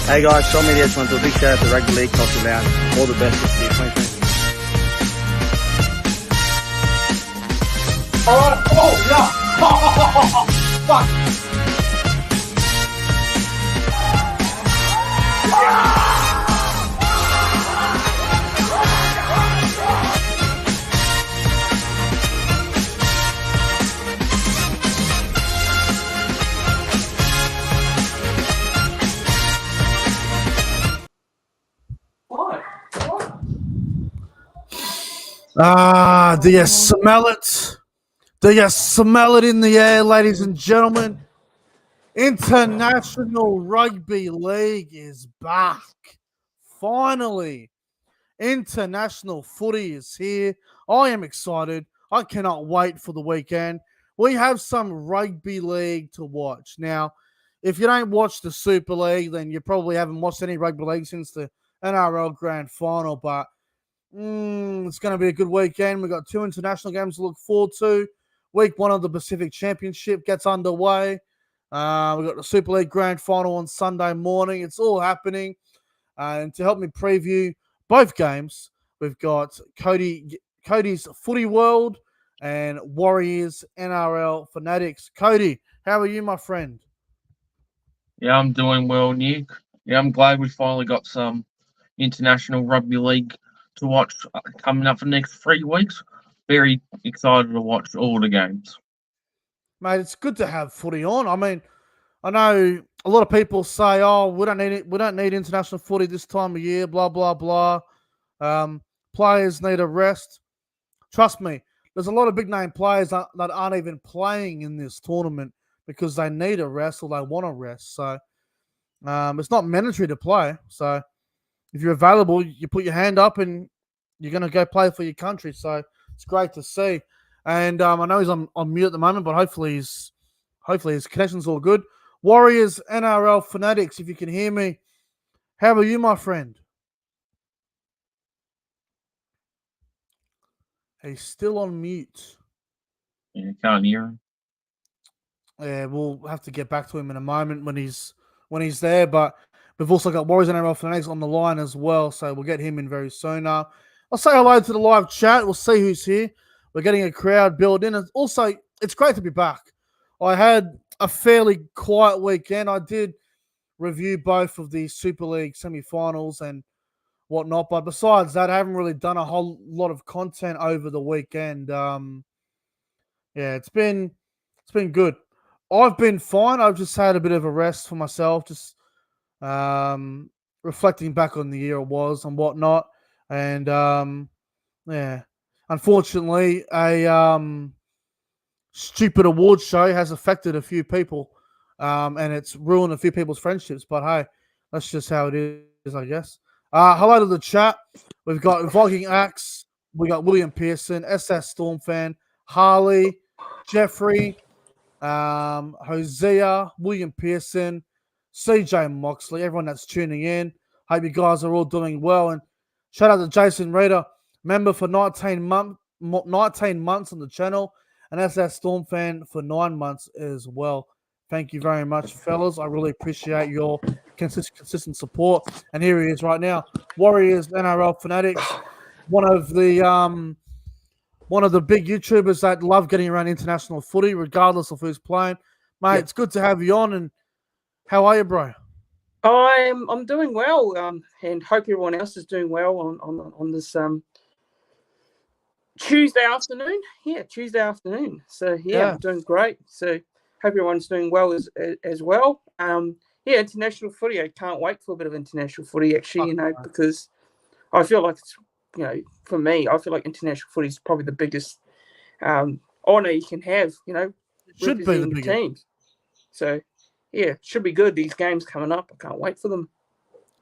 Hey guys, Sean Media just want to do a big shout out to Rugby League Culture Lounge. All the best this year, 2020. Alright, oh, yeah! Fuck! Do you smell it? Do you smell it in the air, ladies and gentlemen? International Rugby League is back. Finally, international footy is here. I am excited. I cannot wait for the weekend. We have some rugby league to watch. Now, if you don't watch the Super League, then you probably haven't watched any rugby league since the NRL Grand Final, but it's going to be a good weekend. We've got 2 international games to look forward to. Week 1 of the Pacific Championship gets underway. We've got the Super League Grand Final on Sunday morning. It's all happening. And to help me preview both games, we've got Cody's Footy World and Warriors NRL Fanatics. Cody, how are you, my friend? Yeah, I'm doing well, Nick. Yeah, I'm glad we finally got some international rugby league to watch coming up for the next 3 weeks. Very excited to watch all the games. Mate, it's good to have footy on. I mean, I know a lot of people say, "Oh, we don't need it. We don't need international footy this time of year." Blah blah blah. Players need a rest. Trust me, there's a lot of big name players that aren't even playing in this tournament because they need a rest or they want a rest. So it's not mandatory to play. So if you're available, you put your hand up and you're going to go play for your country. So it's great to see. And I know he's on mute at the moment, but hopefully his connection's all good. Warriors NRL Fanatics, if you can hear me, how are you, my friend? He's still on mute. Yeah, can't hear him. Yeah, we'll have to get back to him in a moment when he's there. But we've also got Warriors NRL Fanatics on the line as well, so we'll get him in very soon. I'll say hello to the live chat. We'll see who's here. We're getting a crowd built in. And also, it's great to be back. I had a fairly quiet weekend. I did review both of the Super League semi-finals and whatnot. But besides that, I haven't really done a whole lot of content over the weekend. It's been good. I've been fine. I've just had a bit of a rest for myself, just reflecting back on the year it was and whatnot. And unfortunately, a stupid award show has affected a few people, and it's ruined a few people's friendships. But hey, that's just how it is, I guess. Hello to the chat. We've got Viking Axe. We got William Pearson, SS Storm fan, Harley, Jeffrey, Hosea, William Pearson, CJ Moxley, everyone that's tuning in. Hope you guys are all doing well. And shout out to Jason Reader, member for 19 months on the channel, and SS Storm fan for 9 months as well. Thank you very much, fellas. I really appreciate your consistent support. And here he is right now, Warriors NRL Fanatics, one of the big YouTubers that love getting around international footy, regardless of who's playing. Mate, It's good to have you on. And how are you, bro? I'm doing well, and hope everyone else is doing well on this Tuesday afternoon. Yeah, Tuesday afternoon. So I'm doing great. So hope everyone's doing well as well. International footy. I can't wait for a bit of international footy, actually. Because I feel like it's, for me, I feel like international footy is probably the biggest honor you can have. It should be the biggest teams. So. Yeah, should be good. These games coming up. I can't wait for them.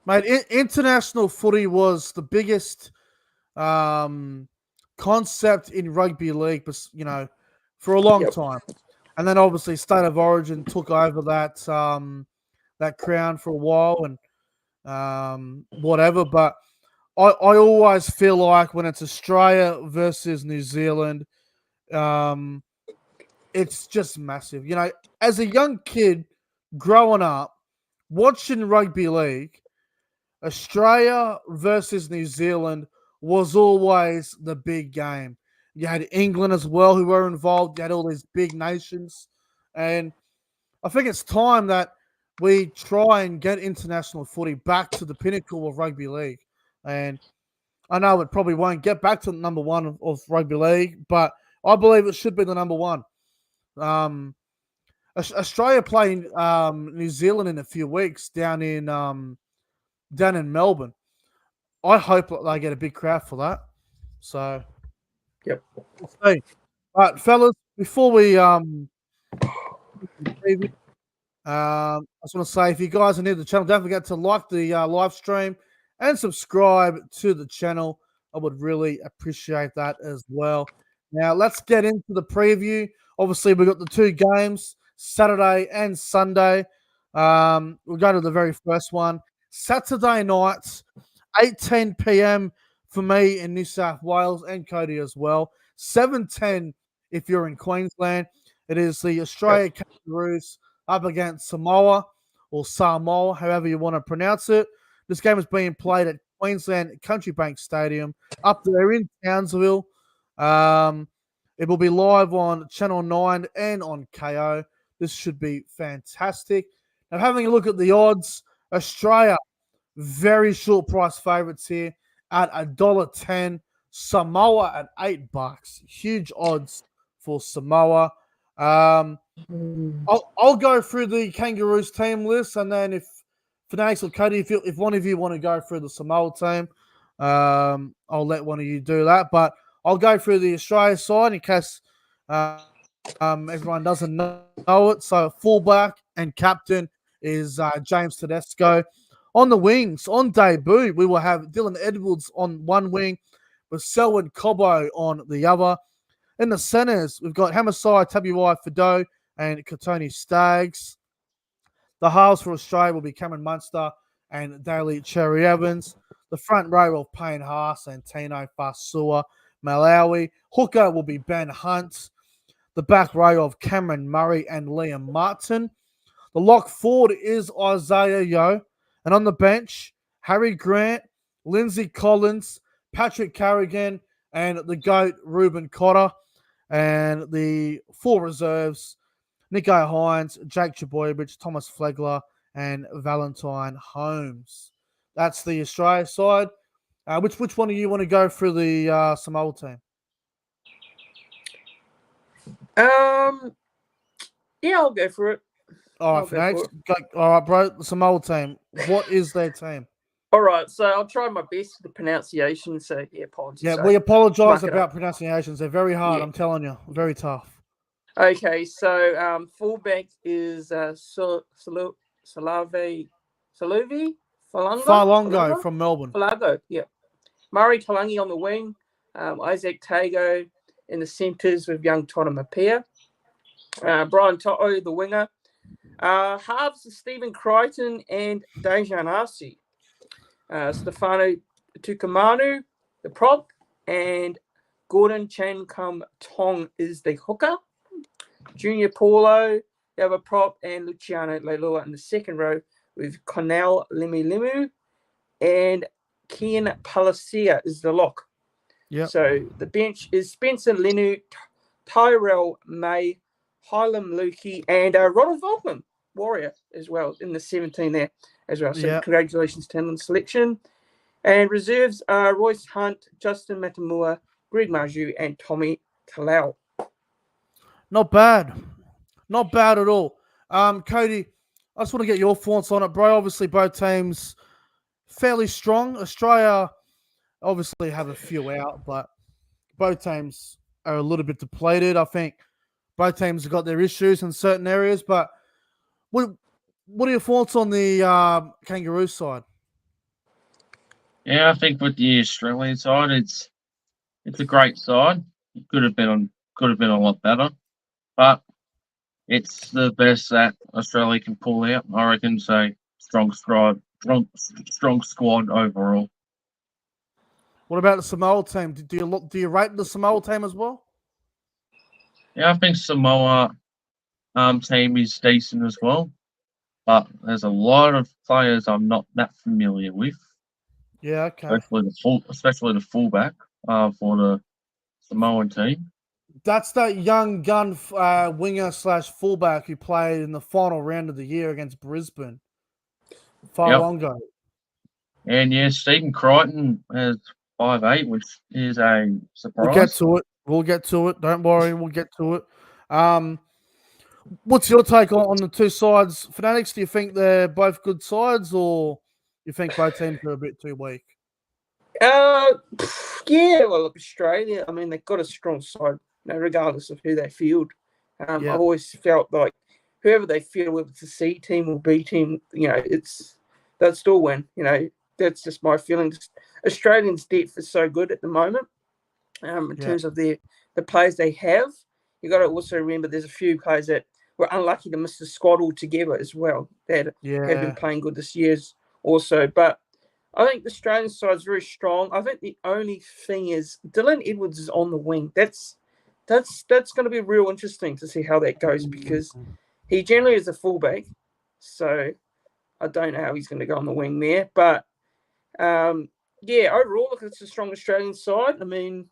Mate, international footy was the biggest concept in rugby league, for a long time. And then obviously State of Origin took over that crown for a while and whatever. But I always feel like when it's Australia versus New Zealand, it's just massive. As a young kid, growing up, watching rugby league, Australia versus New Zealand was always the big game. You had England as well who were involved. You had all these big nations. And I think it's time that we try and get international footy back to the pinnacle of rugby league. And I know it probably won't get back to the number one of rugby league, but I believe it should be the number one. Australia playing New Zealand in a few weeks down in Melbourne. I hope they get a big crowd for that. So, Yep. We'll see. All right, fellas, before we I just want to say, if you guys are new to the channel, don't forget to like the live stream and subscribe to the channel. I would really appreciate that as well. Now, let's get into the preview. Obviously, we've got the two games, Saturday and Sunday. We'll go to the very first one. Saturday night, 8:10 p.m. for me in New South Wales and Cody as well. 7:10 if you're in Queensland. It is the Australia Kangaroos up against Samoa or Samoa, however you want to pronounce it. This game is being played at Queensland Country Bank Stadium up there in Townsville. It will be live on Channel 9 and on KO. This should be fantastic. Now, having a look at the odds, Australia, very short price favourites here at $1.10. Samoa at $8. Huge odds for Samoa. I'll go through the Kangaroos team list, and then if Fanatics or Cody, if one of you want to go through the Samoa team, I'll let one of you do that. But I'll go through the Australia side in case everyone doesn't know it. So fullback and captain is James Tedesco. On the wings, on debut, we will have Dylan Edwards on one wing with Selwyn Cobbo on the other. In the centres, we've got Hamasai Tabuai Fido and Katoni Staggs. The halves for Australia will be Cameron Munster and Daly Cherry Evans. The front row of Payne Haas and Tino Fasua Malawi. Hooker will be Ben Hunt. The back row of Cameron Murray and Liam Martin. The lock forward is Isaiah Yeo. And on the bench, Harry Grant, Lindsay Collins, Patrick Carrigan, and the GOAT, Ruben Cotter. And the four reserves, Nico Hines, Jake Trbojevic, Thomas Flegler, and Valentine Holmes. That's the Australia side. Which one of you want to go through the Samoa team? Yeah, I'll go for it. All right, Fanatics. All right, bro. The Samoa team. What is their team? All right, so I'll try my best with the pronunciation. So, yeah, apologies. Yeah, we apologise about pronunciations. They're very hard, I'm telling you. Very tough. Okay, so fullback is Saluvi Falongo from Melbourne. Falago, yeah. Murray Talangi on the wing. Isaac Tago in the centres with young Tona Mapea. Brian To'o, the winger. Halves Stephen Crichton and Dejan Arce. Stefano Tukamanu, the prop, and Gordon Chan Kum Tong is the hooker. Junior Paulo, the other prop, and Luciano Leilua in the second row with Cornell Limu and Kian Palacia is the lock. Yeah. So the bench is Spencer Lenu, Tyrell May, Hylam Lukey, and Ronald Volkman, Warrior, as well, in the 17 there as well. So congratulations to him on selection. And reserves are Royce Hunt, Justin Matamua, Greg Marju, and Tommy Talau. Not bad. Not bad at all. Cody, I just want to get your thoughts on it, bro. Obviously, both teams fairly strong. Australia obviously have a few out, but both teams are a little bit depleted. I think both teams have got their issues in certain areas, but what are your thoughts on the Kangaroo side? Yeah, I think with the Australian side, it's a great side. It could have been a lot better, but it's the best that Australia can pull out. I reckon. So strong squad overall. What about the Samoa team? Do you rate the Samoa team as well? Yeah, I think Samoa team is decent as well. but there's a lot of players I'm not that familiar with, Yeah, okay. especially the fullback for the Samoan team. That's that young gun winger / fullback who played in the final round of the year against Brisbane. Long. And yeah, Stephen Crichton has 5'8", which is a surprise. We'll get to it. Don't worry, we'll get to it. What's your take on the two sides? Fanatics, do you think they're both good sides, or you think both teams are a bit too weak? Yeah, well, look, Australia, I mean, they've got a strong side, regardless of who they field. I've always felt like whoever they field, whether it's a C team or B team, they'll still win. That's just my feelings. Australians' depth is so good at the moment in terms of the players they have. You got to also remember there's a few players that were unlucky to miss the squad altogether as well that have been playing good this year also. But I think the Australian side is very strong. I think the only thing is Dylan Edwards is on the wing. That's going to be real interesting to see how that goes because he generally is a fullback. So I don't know how he's going to go on the wing there. But, overall, look, it's a strong Australian side. I mean,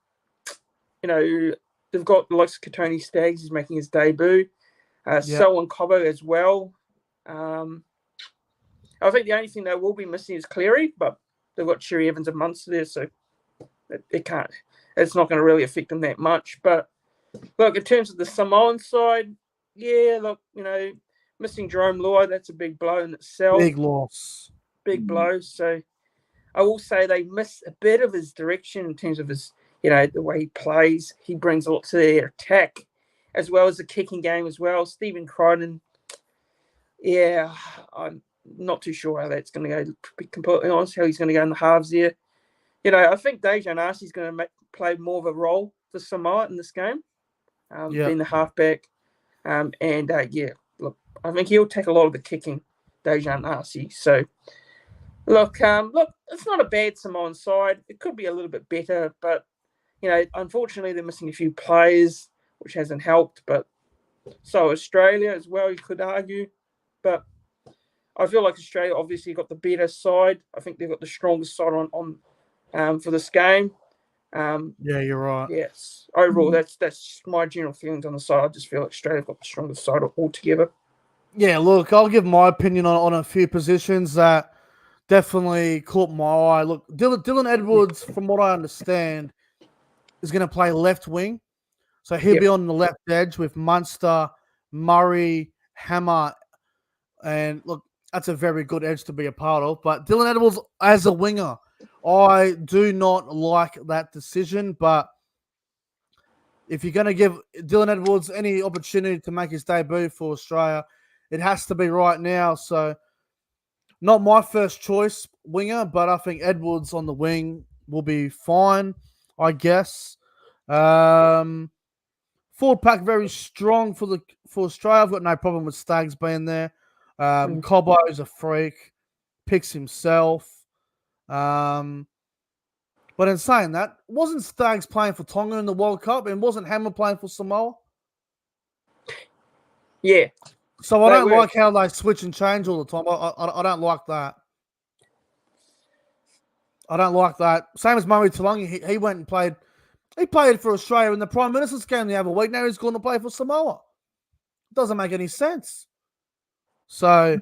they've got the likes of Katoni Staggs. He's making his debut. Selwyn Cobbo as well. I think the only thing they will be missing is Cleary, but they've got Cherry Evans and Munster there, so it's not going to really affect them that much. But look, in terms of the Samoan side, missing Jerome Luai, that's a big blow in itself. Big loss. Big blow. So I will say they miss a bit of his direction in terms of his, the way he plays. He brings a lot to their attack, as well as the kicking game as well. Stephen Crichton, I'm not too sure how that's going to go, to be completely honest, how he's going to go in the halves there. I think Dejan Arcee's going to play more of a role for Samoa in this game, being the halfback. Look, I think he'll take a lot of the kicking, Dejan Arcee. So, look, it's not a bad Samoan side. It could be a little bit better, but, unfortunately they're missing a few players, which hasn't helped. But so Australia as well, you could argue. But I feel like Australia obviously got the better side. I think they've got the strongest side on for this game. You're right. Yes. Overall, that's my general feelings on the side. I just feel like Australia got the strongest side altogether. Yeah, look, I'll give my opinion on a few positions that definitely caught my eye. Look, Dylan Edwards, from what I understand, is going to play left wing. So he'll be on the left edge with Munster, Murray, Hammer. And look, that's a very good edge to be a part of. But Dylan Edwards as a winger, I do not like that decision. But if you're going to give Dylan Edwards any opportunity to make his debut for Australia, it has to be right now. So not my first choice winger, but I think Edwards on the wing will be fine, I guess. Forward pack very strong for Australia. I've got no problem with Staggs being there. Cobbo is a freak, picks himself. But in saying that, wasn't Staggs playing for Tonga in the World Cup and wasn't Hammer playing for Samoa? Yeah. So I don't like how they switch and change all the time. I don't like that. I don't like that. Same as Murray Taulagi. He went and played. He played for Australia in the Prime Minister's game the other week. Now he's going to play for Samoa. Doesn't make any sense. So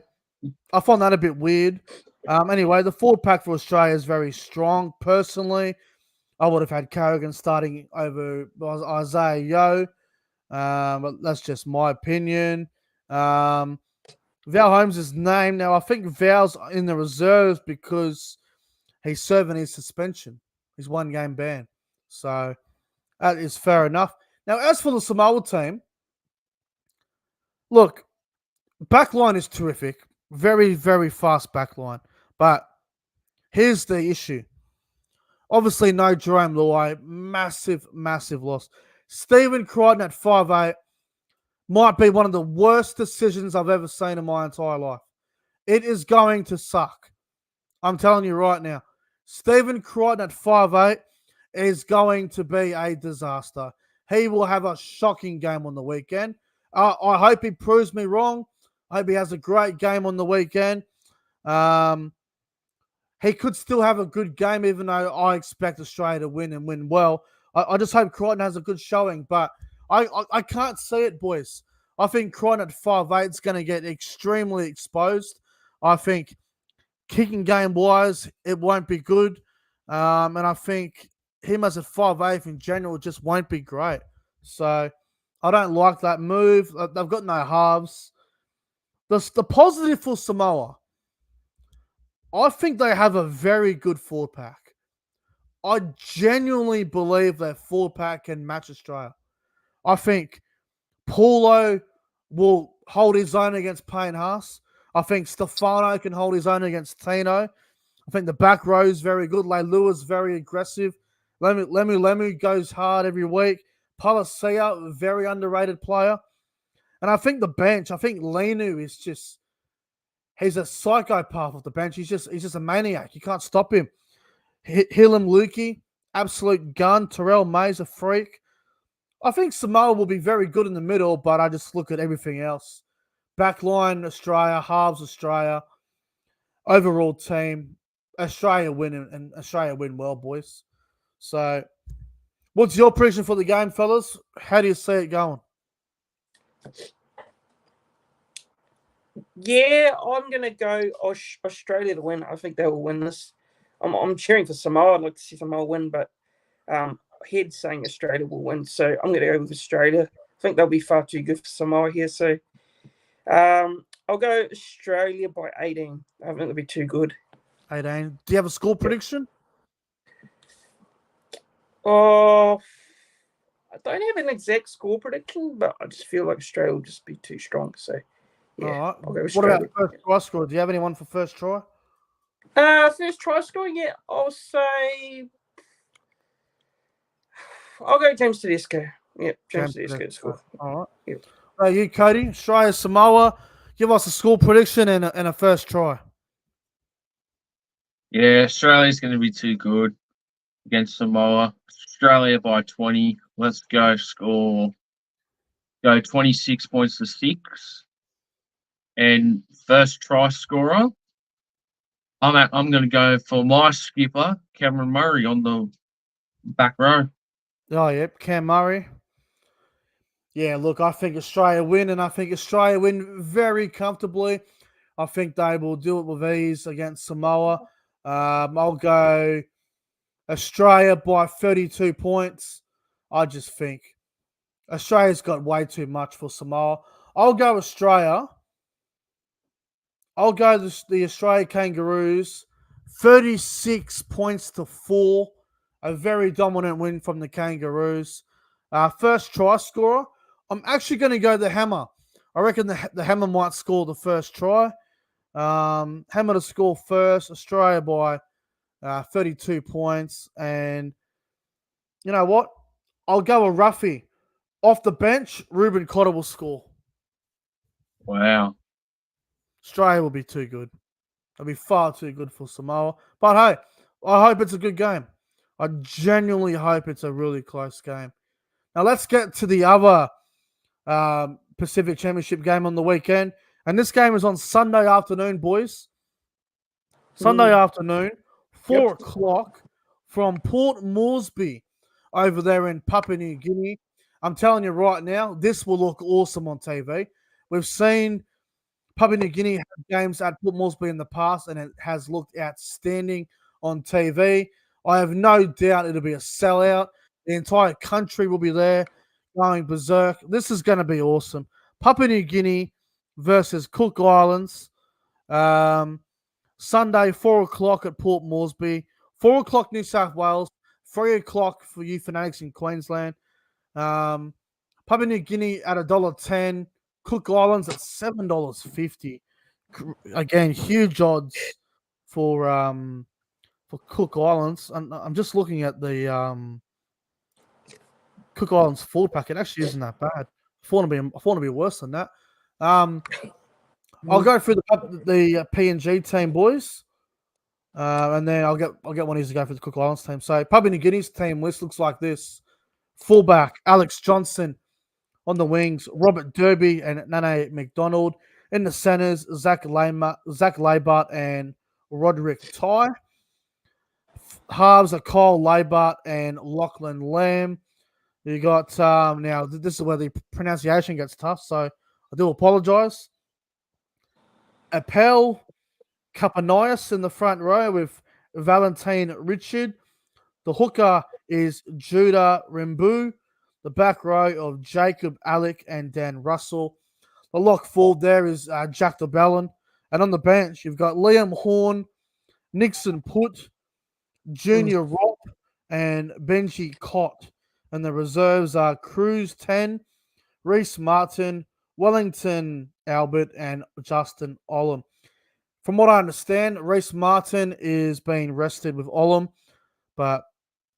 I find that a bit weird. Anyway, the forward pack for Australia is very strong. Personally, I would have had Carrigan starting over Isaiah Yeo. But that's just my opinion. Val Holmes is named. Now, I think Val's in the reserves because he's serving his suspension. His 1 game ban. So that is fair enough. Now, as for the Samoa team, look, backline is terrific. Very, very fast backline. But here's the issue. Obviously, no Jerome Luai. Massive, massive loss. Stephen Crichton at 5'8" might be one of the worst decisions I've ever seen in my entire life. It is going to suck. I'm telling you right now. Stephen Crichton at 5'8" is going to be a disaster. He will have a shocking game on the weekend. I hope he proves me wrong. Hope he has a great game on the weekend. He could still have a good game, even though I expect Australia to win and win well. I just hope Crichton has a good showing, but I can't see it, boys. I think Crichton at 5'8" is going to get extremely exposed. I think kicking game-wise, it won't be good. And I think him as a 5'8" in general just won't be great. So I don't like that move. They've got no halves. The positive for Samoa, I think they have a very good forward pack. I genuinely believe their forward pack can match Australia. I think Paulo will hold his own against Payne Haas. I think Stefano can hold his own against Tino. I think the back row is very good. Leilua is very aggressive. Lemu goes hard every week. Palacia, very underrated player. And I think the bench, I think Lenu is just, he's a psychopath off the bench. He's just a maniac. You can't stop him. Hillam Lukey, absolute gun. Terrell May's a freak. I think Samoa will be very good in the middle, but I just look at everything else. Backline, Australia. Halves, Australia. Overall team, Australia win, and Australia win well, boys. So, what's your prediction for the game, fellas? How do you see it going? Yeah, I'm going to go Australia to win. I think they will win this. I'm cheering for Samoa. I'd like to see Samoa win, but head's saying Australia will win. So I'm going to go with Australia. I think they'll be far too good for Samoa here. So I'll go Australia by 18. I think they'll be too good. 18. Do you have a score prediction? Oh, I don't have an exact score prediction, but I just feel like Australia will just be too strong. So, yeah, all right. I'll go What about first try score? Do you have anyone for first try? First try score, yeah, I'll say I'll go James Tedesco. Yeah, James Tedesco score. All right. Yep. You, Cody, Australia, Samoa. Give us a score prediction and a first try. Yeah, Australia's going to be too good against Samoa. Australia by 20. Let's go score. Go 26 points to 6. And first try scorer, I'm going to go for my skipper, Cameron Murray, on the back row. Oh, yep, Cam Murray. Yeah, look, I think Australia win, and I think Australia win very comfortably. I think they will do it with ease against Samoa. I'll go Australia by 32 points. I just think Australia's got way too much for Samoa. I'll go Australia. I'll go the Australia Kangaroos, 36 points to 4. A very dominant win from the Kangaroos. First try scorer, I'm actually going to go the Hammer. I reckon the Hammer might score the first try. Hammer to score first, Australia by 32 points. And you know what? I'll go a roughie. Off the bench, Ruben Cotter will score. Wow. Australia will be too good. It'll be far too good for Samoa. But hey, I hope it's a good game. I genuinely hope it's a really close game. Now let's get to the other Pacific Championship game on the weekend. And this game is on Sunday afternoon, boys. Sunday afternoon, 4 o'clock from Port Moresby over there in Papua New Guinea. I'm telling you right now, this will look awesome on TV. We've seen Papua New Guinea have games at Port Moresby in the past, and it has looked outstanding on TV. I have no doubt it'll be a sellout. The entire country will be there going berserk. This is going to be awesome. Papua New Guinea versus Cook Islands. Sunday, 4 o'clock at Port Moresby. 4 o'clock New South Wales. 3 o'clock for you fanatics in Queensland. Papua New Guinea at $1.10. Cook Islands at $7.50. Again, huge odds for Cook Islands. I'm just looking at the Cook Islands forward pack. It actually isn't that bad. I thought to be worse than that. I'll go through the PNG team, boys, and then I'll get one of these to go for the Cook Islands team. So Papua New Guinea's team list looks like this: fullback Alex Johnson on the wings, Robert Derby and Nane McDonald. In the centers, Zach Labart and Roderick Ty. Halves are Kyle Labart and Lachlan Lamb. You got now. This is where the pronunciation gets tough, so I do apologize. Appel Kapanias in the front row with Valentine Richard. The hooker is Judah Rimbu. The back row of Jacob Alec and Dan Russell. The lock forward there is Jack DeBellin. And on the bench, you've got Liam Horn, Nixon Putt, Junior Robb, and Benji Cott. And the reserves are Cruz 10, Reese Martin, Wellington Albert, and Justin Olam. From what I understand, Reese Martin is being rested with Olam, but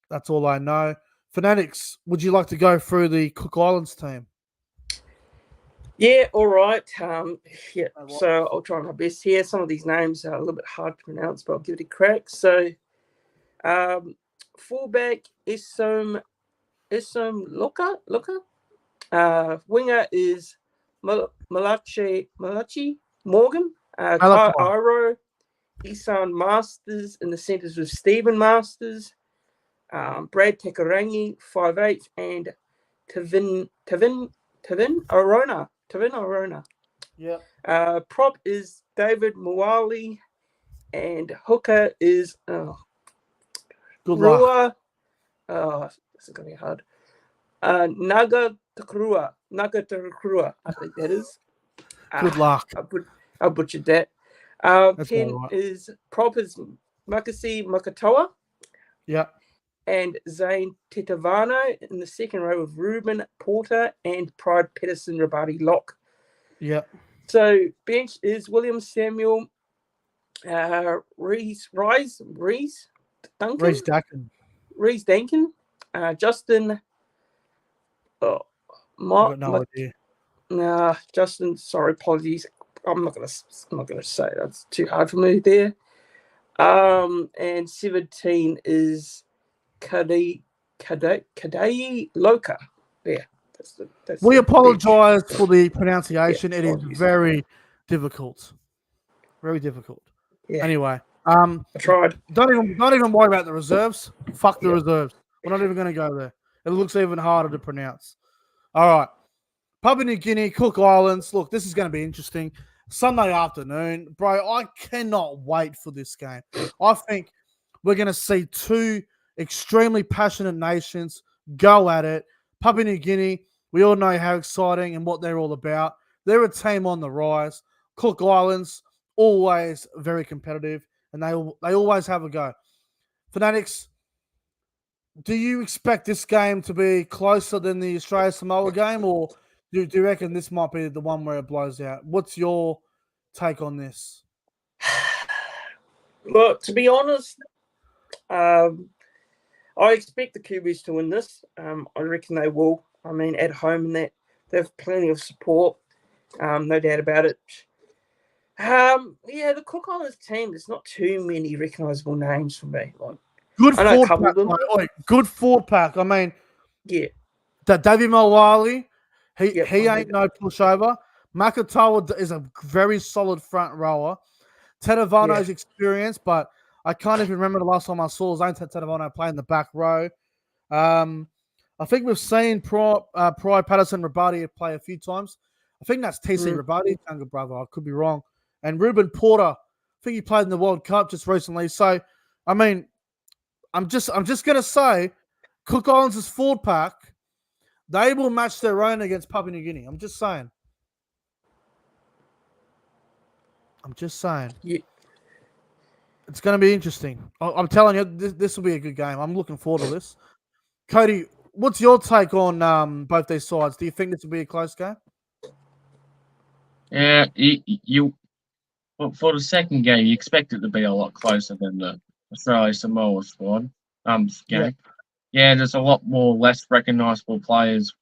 that's all I know. Fanatics, would you like to go through the Cook Islands team? Yeah, all right. Yeah, so I'll try my best here. Some of these names are a little bit hard to pronounce, but I'll give it a crack. So, fullback Isom Luka. Winger is Malachi Morgan. Kai Iro, Isan Masters in the centres with Stephen Masters, Brad Tekarangi, 5'8", and Tavin Arona. Yeah. Prop is David Muali, and hooker is Good luck. Rua. This is going to be hard. Naga Takrua, I think that is. Good luck. I butchered that. That's 10 all right. is prop is Makasi Makatoa. Yeah. And Zane Tetavano in the second row of Ruben Porter and Pride Pedersen Rabati Lock. Yeah. So bench is William Samuel, Reese Duncan, Justin. Justin. Sorry, apologies. I'm not gonna say that's too hard for me there. And 17 is Kadai Loka. Yeah. We apologise for the pronunciation. Yeah, it is very difficult. Very difficult. Yeah. Anyway, I tried. Don't even worry about the reserves. Fuck the reserves. We're not even going to go there. It looks even harder to pronounce. All right. Papua New Guinea, Cook Islands. Look, this is going to be interesting. Sunday afternoon. Bro, I cannot wait for this game. I think we're going to see two extremely passionate nations go at it. Papua New Guinea, we all know how exciting and what they're all about. They're a team on the rise. Cook Islands, always very competitive, and they always have a go. Fanatics, do you expect this game to be closer than the Australia-Samoa game, or do you reckon this might be the one where it blows out? What's your take on this? Well, to be honest, I expect the Kiwis to win this. I reckon they will. I mean, at home, and that they have plenty of support. No doubt about it. The Cook Islands team, there's not too many recognisable names for me. Like, good forward pack. I mean, yeah. That David Mawali, he ain't no pushover. Makatoa is a very solid front rower. Tedavano's experienced, but I can't even remember the last time I saw Zane Tedavano play in the back row. I think we've seen Pride Patterson Rabati play a few times. I think that's TC Rabati, younger brother. I could be wrong. And Ruben Porter, I think he played in the World Cup just recently. So, I mean, I'm just gonna say, Cook Islands' forward pack, they will match their own against Papua New Guinea. I'm just saying. Yeah. It's going to be interesting. I'm telling you, this will be a good game. I'm looking forward to this. Cody, what's your take on both these sides? Do you think this will be a close game? Yeah, for the second game, you expect it to be a lot closer than the Australia-Samoa squad game. Yeah, there's a lot less recognisable players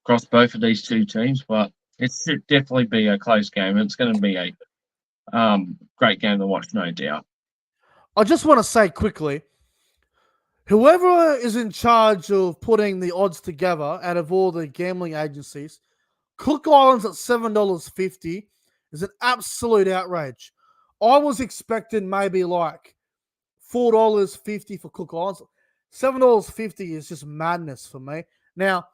across both of these two teams, but it should definitely be a close game. It's going to be a great game to watch, no doubt. I just want to say quickly, whoever is in charge of putting the odds together out of all the gambling agencies, Cook Islands at $7.50 is an absolute outrage. I was expecting maybe like $4.50 for Cook Islands. $7.50 is just madness for me. Now,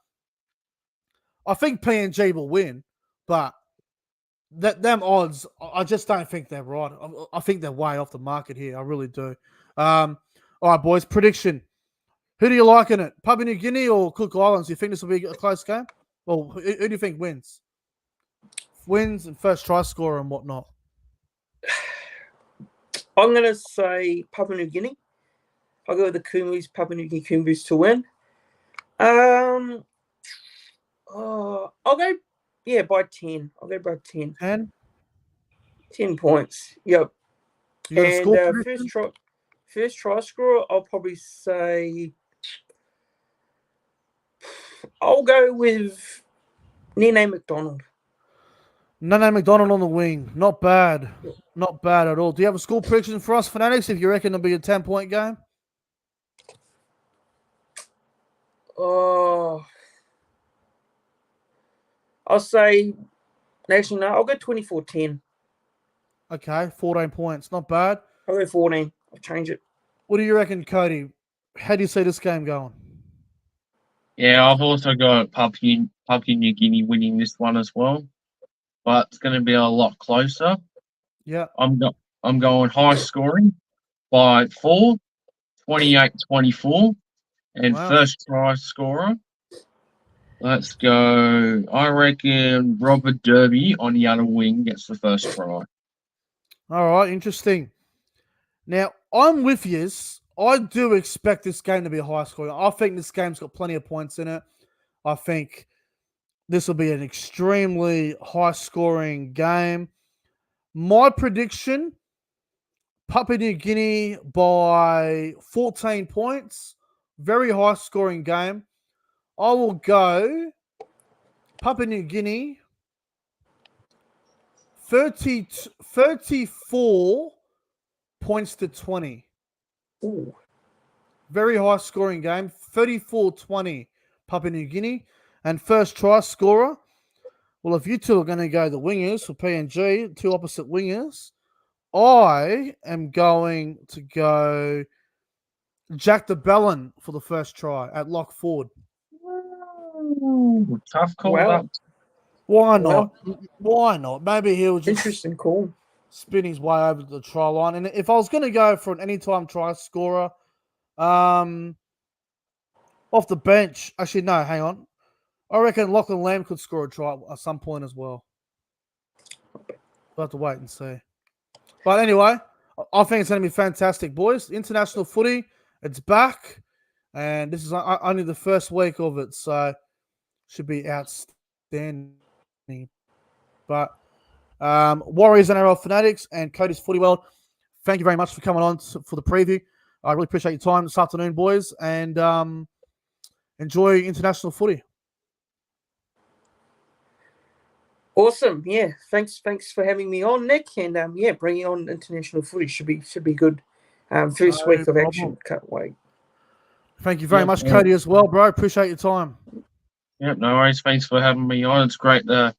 I think PNG will win, but them odds, I just don't think they're right. I think they're way off the market here. I really do. All right, boys. Prediction. Who do you like in it? Papua New Guinea or Cook Islands? Do you think this will be a close game? Well, who do you think wins? Wins and first try scorer and whatnot. I'm going to say Papua New Guinea. I'll go with the Kumus, Papua New Guinea Kumus to win. I'll go, by 10. I'll go by 10. 10? 10 points. Yep. You got a And score first try scorer, I'll probably say I'll go with Nene McDonald. Nene McDonald on the wing. Not bad. Not bad at all. Do you have a score prediction for us, Fanatics, if you reckon it'll be a 10-point game? Oh, I'll say, actually, no, I'll go 24-10. Okay, 14 points. Not bad. I'll go 14. I'll change it. What do you reckon, Cody? How do you see this game going? Yeah, I've also got Papua New Guinea winning this one as well, but it's going to be a lot closer. Yeah. I'm going high scoring by 4, 28-24, and Wow. first try scorer. Let's go. I reckon Robert Derby on the other wing gets the first try. All right, interesting. Now, I'm with you. I do expect this game to be a high scoring. I think this game's got plenty of points in it. I think this will be an extremely high scoring game. My prediction, Papua New Guinea by 14 points. Very high scoring game. I will go Papua New Guinea 34 points to 20. Ooh. Very high scoring game. 34-20 Papua New Guinea. And first try scorer. Well, if you two are going to go the wingers for PNG, two opposite wingers, I am going to go Jack de Bellin for the first try at lock forward. Ooh, tough call. Wow. Why not? Why not? Maybe he'll just Interesting call. spin his way over the try line. And if I was going to go for an anytime try scorer, off the bench, actually, no, hang on. I reckon Lachlan Lamb could score a try at some point as well. We'll have to wait and see. But anyway, I think it's going to be fantastic, boys. International footy, it's back. And this is only the first week of it, so should be outstanding. But Warriors NRL Fanatics and Cody's Footy World, thank you very much for coming on for the preview. I really appreciate your time this afternoon, boys, and enjoy international footy. Awesome. Yeah. Thanks for having me on, Nick. And bringing on international footy should be good. First week of action. Can't wait. Thank you very much, Cody, as well, bro. Appreciate your time. Yep, no worries. Thanks for having me on. It's great to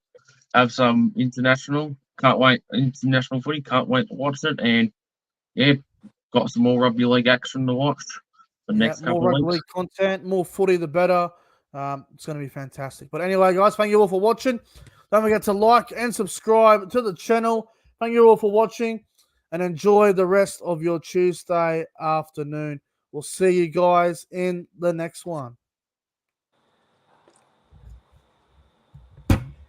have some international. Can't wait. International footy. Can't wait to watch it. And yeah, got some more rugby league action to watch the next couple of weeks. More rugby league content, more footy, the better. It's going to be fantastic. But anyway, guys, thank you all for watching. Don't forget to like and subscribe to the channel. Thank you all for watching and enjoy the rest of your Tuesday afternoon. We'll see you guys in the next one.